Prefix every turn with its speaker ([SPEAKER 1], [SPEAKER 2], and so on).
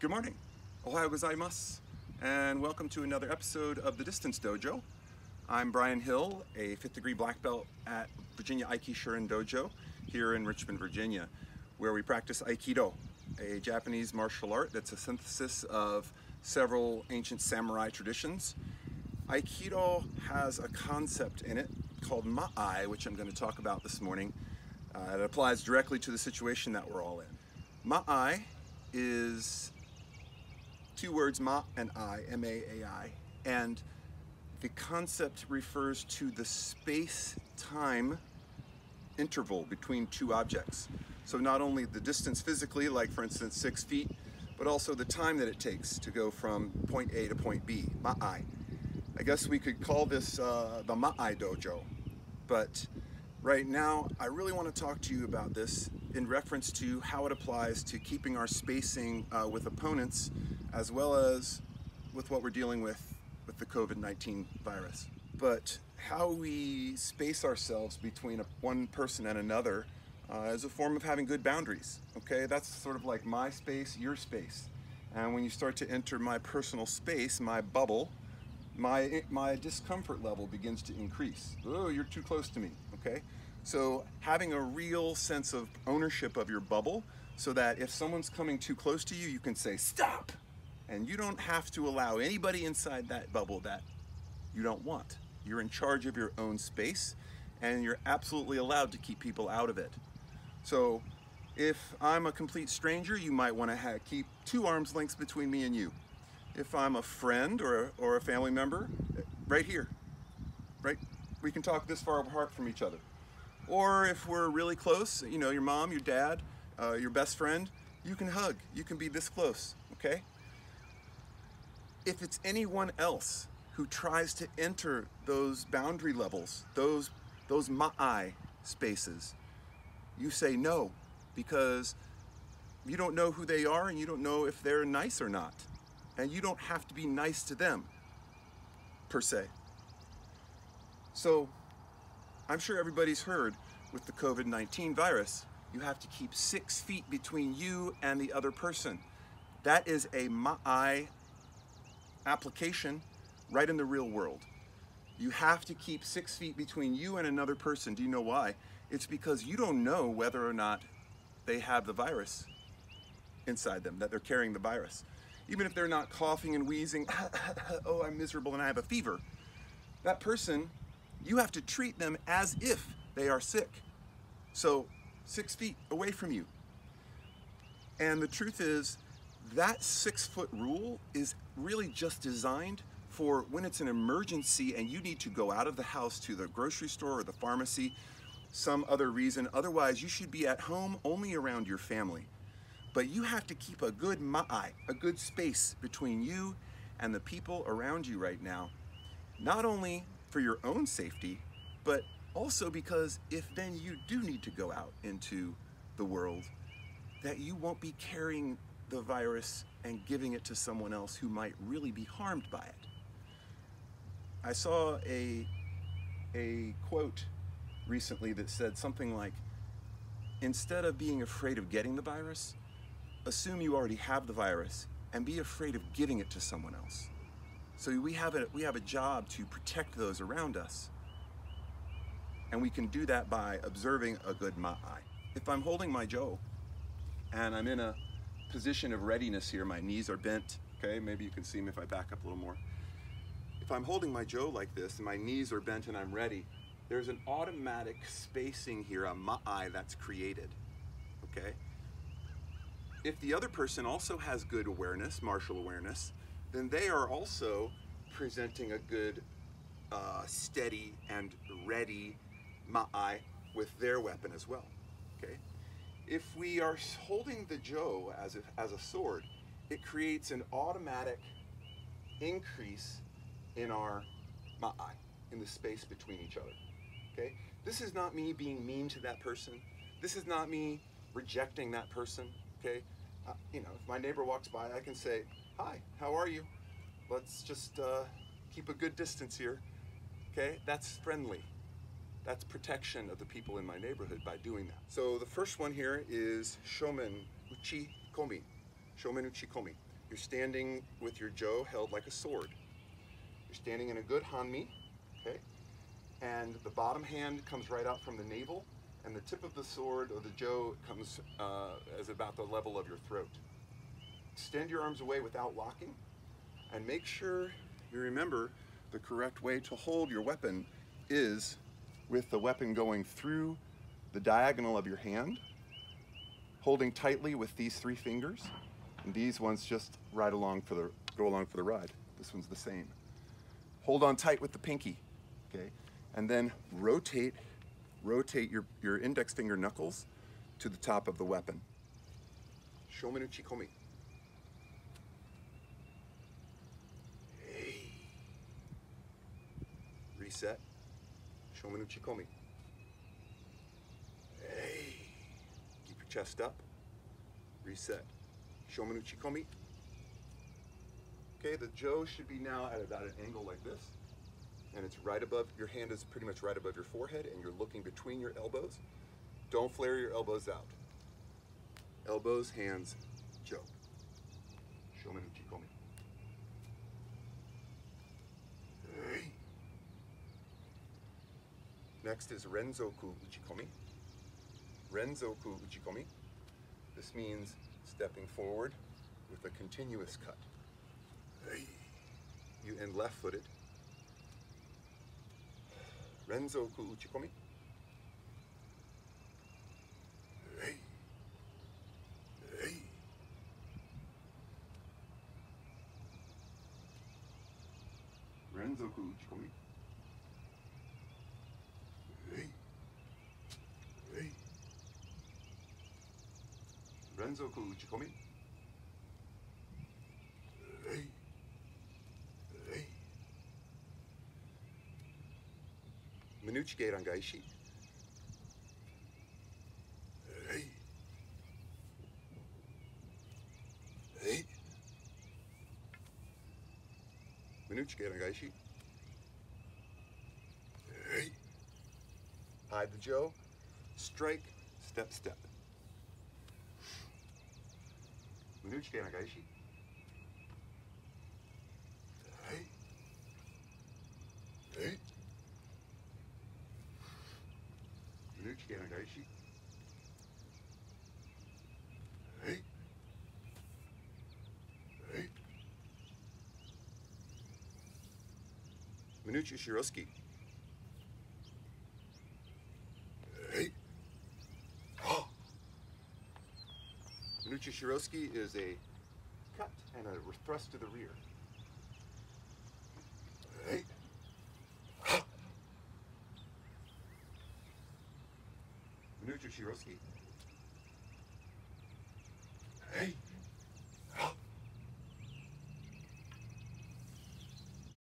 [SPEAKER 1] Good morning, Ohayou gozaimasu, and welcome to another episode of the Distance Dojo. I'm Brian Hill, a 5th degree black belt at Virginia Aikido Dojo here in Richmond, Virginia, where we practice Aikido, a Japanese martial art that's a synthesis of several ancient samurai traditions. Aikido has a concept in it called ma'ai, which I'm going to talk about this morning. It applies directly to the situation that we're all in. Ma'ai is two words, ma and I, M-A-A-I, and the concept refers to the space-time interval between two objects. So not only the distance physically, like for instance 6 feet, but also the time that it takes to go from point A to point B, ma'ai. I guess we could call this the Ma'ai Dojo, but right now I really want to talk to you about this in reference to how it applies to keeping our spacing with opponents, as well as with what we're dealing with the COVID-19 virus. But how we space ourselves between one person and another is a form of having good boundaries, okay? That's sort of like my space, your space. And when you start to enter my personal space, my bubble, my discomfort level begins to increase. Oh, you're too close to me, okay? So having a real sense of ownership of your bubble, so that if someone's coming too close to you, you can say, stop! And you don't have to allow anybody inside that bubble that you don't want. You're in charge of your own space, and you're absolutely allowed to keep people out of it. So if I'm a complete stranger, you might want to keep 2 arms lengths between me and you. If I'm a friend or a family member, right here, right? We can talk this far apart from each other. Or if we're really close, you know, your mom, your dad, your best friend, you can hug. You can be this close, okay? If it's anyone else who tries to enter those boundary levels, those ma'ai spaces, you say no, because you don't know who they are and you don't know if they're nice or not. And you don't have to be nice to them, per se. So, I'm sure everybody's heard with the COVID-19 virus, you have to keep 6 feet between you and the other person. That is a ma'ai application right in the real world. You have to keep 6 feet between you and another person. Do you know why? It's because you don't know whether or not they have the virus inside them, that they're carrying the virus. Even if they're not coughing and wheezing, oh, I'm miserable and I have a fever. That person, you have to treat them as if they are sick. So 6 feet away from you. And the truth is, that 6-foot rule is really just designed for when it's an emergency and you need to go out of the house to the grocery store or the pharmacy, some other reason. Otherwise, you should be at home only around your family. But you have to keep a good ma'ai, a good space between you and the people around you right now. Not only for your own safety, but also because if then you do need to go out into the world, that you won't be carrying the virus and giving it to someone else who might really be harmed by it. I saw a quote recently that said something like, instead of being afraid of getting the virus, assume you already have the virus and be afraid of giving it to someone else. So we have a job to protect those around us. And we can do that by observing a good ma'ai. If I'm holding my jo and I'm in a position of readiness here, my knees are bent, okay? Maybe you can see me if I back up a little more. If I'm holding my jo like this and my knees are bent and I'm ready, there's an automatic spacing here, a ma'ai that's created, okay? If the other person also has good awareness, martial awareness, then they are also presenting a good, steady and ready ma'ai with their weapon as well, okay? If we are holding the jo as a sword, it creates an automatic increase in our ma'ai, in the space between each other, okay? This is not me being mean to that person. This is not me rejecting that person, okay? You know, if my neighbor walks by, I can say, hi, how are you? Let's just keep a good distance here, okay? That's friendly. That's protection of the people in my neighborhood by doing that. So the first one here is shomen uchi komi. Shomen uchi komi. you're standing with your jo held like a sword. You're standing in a good hanmi, okay? And the bottom hand comes right out from the navel, and the tip of the sword or the jo comes as about the level of your throat. Extend your arms away without locking, and make sure you remember the correct way to hold your weapon is with the weapon going through the diagonal of your hand, holding tightly with these 3 fingers, and these ones just go along for the ride. This one's the same. Hold on tight with the pinky, okay? And then rotate your index finger knuckles to the top of the weapon. Shomen uchikomi. Hey. Reset. Shomen uchikomi. Hey. Keep your chest up. Reset. Shomen uchikomi. Okay, the jo should be now at about an angle like this. And it's right above, your hand is pretty much right above your forehead, and you're looking between your elbows. Don't flare your elbows out. Elbows, hands, jo. Shomen uchikomi. Hey. Next is renzoku uchikomi. Renzoku uchikomi. This means stepping forward with a continuous cut. Hey. You end left-footed. Renzoku uchikomi. Hey. Hey. Renzoku uchikomi. Hey. Hey. Renzoku uchikomi. Hey. Hey. Minuchige rangaishi. Hey. Hey. Minuchige rangaishi. Hey. Hide the jo. Strike, step, step. Minuchige rangaishi. Hey. Hey. Minuchige rangaishi. Hey. Hey. Minuchi shiroski. Hey. Oh. Minuchi shiroski is a cut and a thrust to the rear. Hey. Minuchi shiroski. Hey.